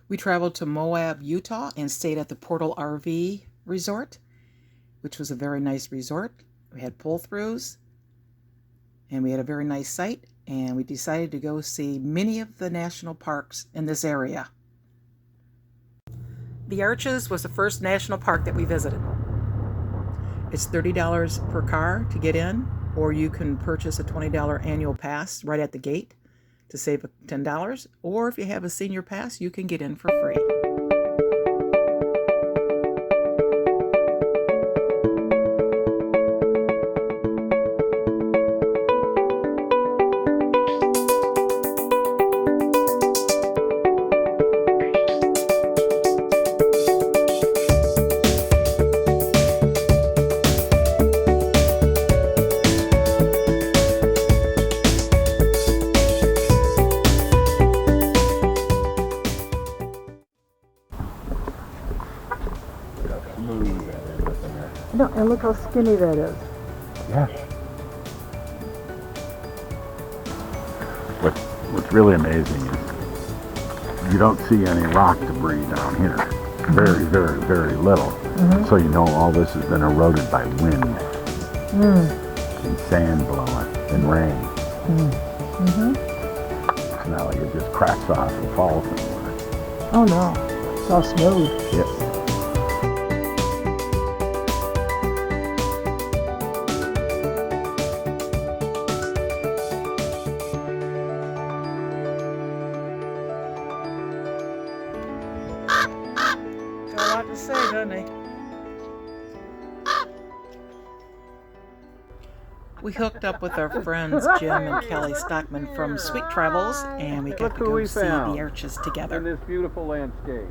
We traveled to Moab, Utah, and stayed at the Portal RV Resort, which was a very nice resort. We had pull-throughs, and we had a very nice site, and we decided to go see many of the national parks in this area. The Arches was the first national park that we visited. It's $30 per car to get in, or you can purchase a $20 annual pass right at the gate to save $10, or if you have a senior pass, you can get in for free. No, and look how skinny that is. Yes. What's really amazing is you don't see any rock debris down here. Very, very, very little. Mm-hmm. So you know all this has been eroded by wind and sand blowing and rain. It's not like it just cracks off and falls somewhere. Oh no, it's all smooth. Yes. Got a lot to say, doesn't he? We hooked up with our friends Jim and Kelly Stockman from Sweet Travels, and we got to go see the Arches together. In this beautiful landscape.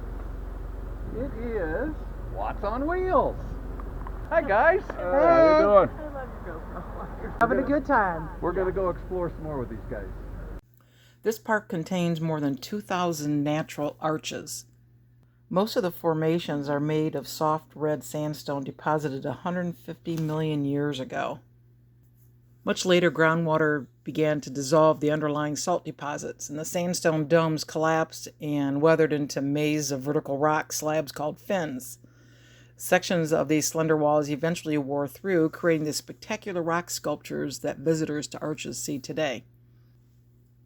It is Watts on Wheels. Hi guys. How you doing? Having a good time. We're going to go explore some more with these guys. This park contains more than 2,000 natural arches. Most of the formations are made of soft red sandstone deposited 150 million years ago. Much later, groundwater began to dissolve the underlying salt deposits, and the sandstone domes collapsed and weathered into a maze of vertical rock slabs called fins. Sections of these slender walls eventually wore through, creating the spectacular rock sculptures that visitors to Arches see today.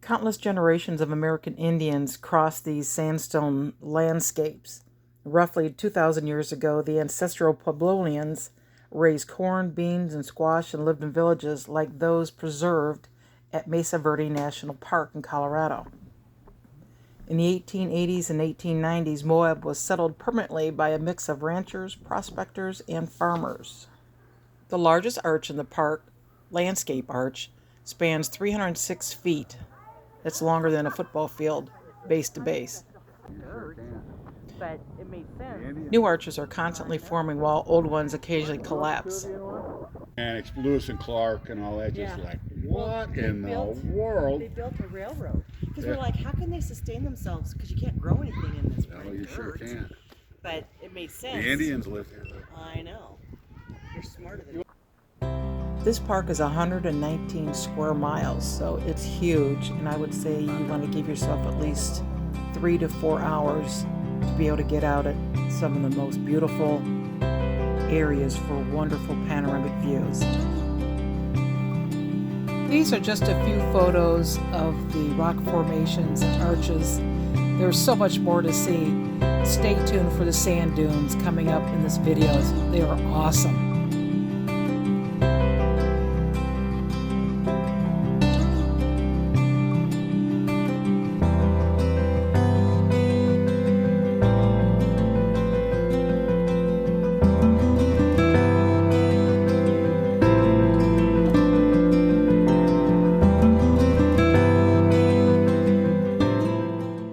Countless generations of American Indians crossed these sandstone landscapes. Roughly 2,000 years ago, the ancestral Pueblonians raised corn, beans, and squash and lived in villages like those preserved at Mesa Verde National Park in Colorado. In the 1880s and 1890s, Moab was settled permanently by a mix of ranchers, prospectors, and farmers. The largest arch in the park, Landscape Arch, spans 306 feet. That's longer than a football field, base to base. But it made sense. New arches are constantly forming while old ones occasionally collapse. And it's Lewis and Clark and all that, just like, what in the world? They built a railroad. Because we're like, how can they sustain themselves? Because you can't grow anything in this Well, you sure can. But it made sense. The Indians lived here. I know. You're smarter than This park is 119 square miles, so it's huge, and I would say you want to give yourself at least 3 to 4 hours to be able to get out at some of the most beautiful areas for wonderful panoramic views. These are just a few photos of the rock formations and arches. There's so much more to see. Stay tuned for the sand dunes coming up in this video. They are awesome.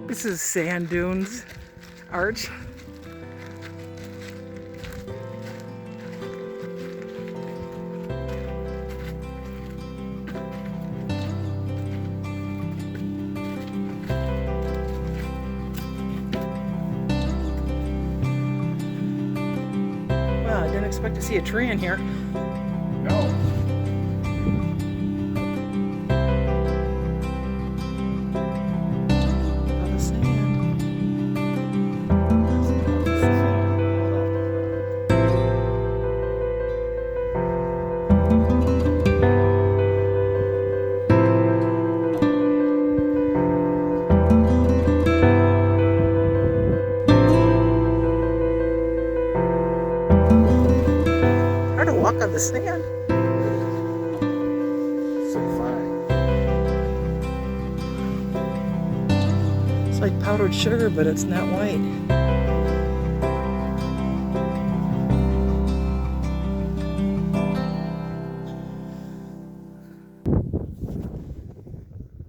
This is Sand Dunes Arch. Well, I didn't expect to see a tree in here. No. All the sand. the sand. So fine. It's like powdered sugar, but it's not white.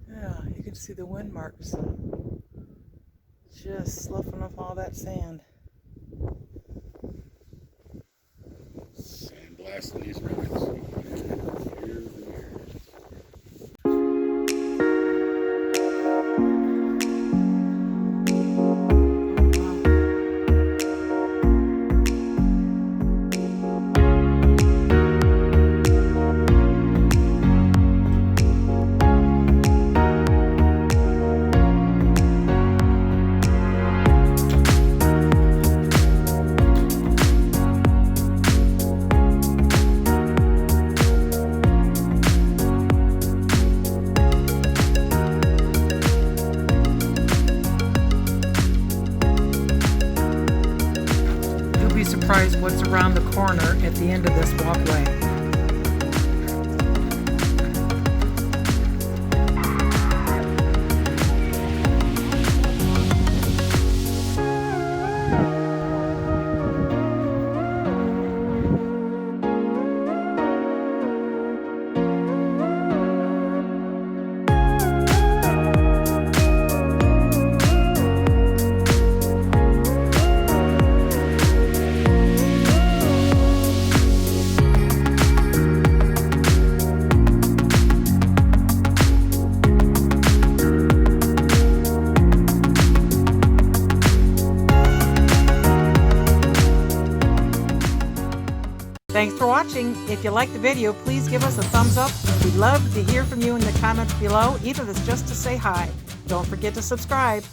Yeah, you can see the wind marks. Just sloughing off all that sand. Sandblasting these roads. Years and years. You'll be surprised what's around the corner at the end of this walkway. Thanks for watching. If you liked the video, please give us a thumbs up. We'd love to hear from you in the comments below, even if it's just to say hi. Don't forget to subscribe.